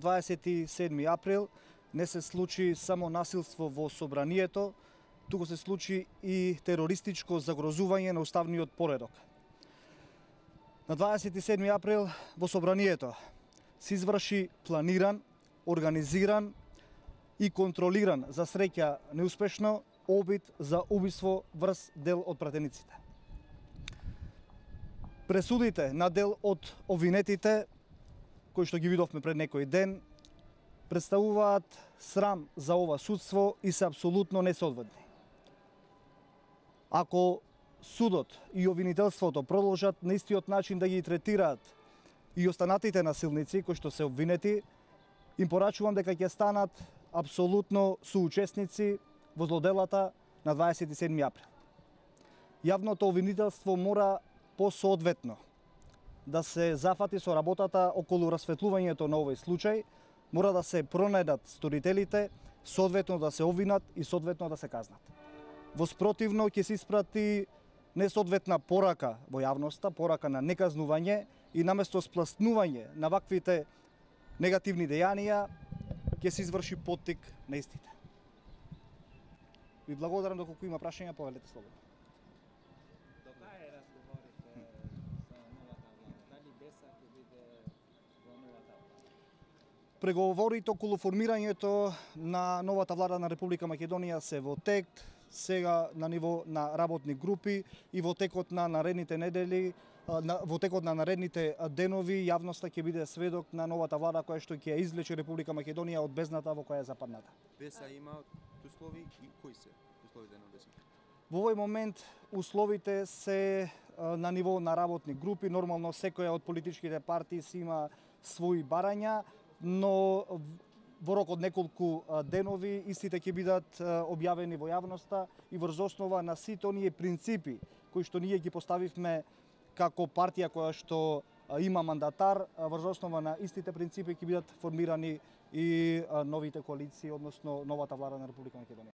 27 април не се случи само насилство во собранието, туку се случи и терористичко загрозување на уставниот поредок. На 27 април во собранието се изврши планиран, организиран и контролиран, за среќа неуспешно, обид за убиство врз дел од пратениците. Пресудите на дел од обвинетите, кои што ги видовме пред некој ден, представуваат срам за ова судство и се апсолутно несоодветни. Ако судот и обвинителството продолжат на истиот начин да ги третираат и останатите насилници кои што се обвинети, им порачувам дека ќе станат апсолутно соучесници во злоделата на 27 април. Јавното обвинителство мора посоодветно да се зафати со работата околу расветлувањето на овој случај, мора да се пронајдат сторителите, соодветно да се обвинат и соодветно да се казнат. Во спротивно ќе се испрати несоодветна порака во јавноста, порака на неказнување и наместо спласнување на ваквите негативни дејанија, ќе се изврши поттик на истите. Ви благодарам, доколку има прашања, повелете слободно. До кај разговорите со новата влада? Дали БЕСА ќе биде во новата влада? Преговорите околу формирањето на новата влада на Република Македонија се во тек, сега на ниво на работни групи и во текот на наредните недели, во текот на наредните денови, јавноста ќе биде сведок на новата влада која што ќе извлече Република Македонија од бездната во која е западната. БЕСА има услови и кои се условите на БЕСА? Во овој момент условите се на ниво на работни групи. Нормално секоја од политичките партии си има своји барања, но во рок од неколку денови истите ќе бидат објавени во јавноста и врз основа на сите оние принципи кои што ние ги поставивме како партија која што има мандатар, врз основа на истите принципи ќе бидат формирани и новите коалиции, односно новата влада на Република Македонија.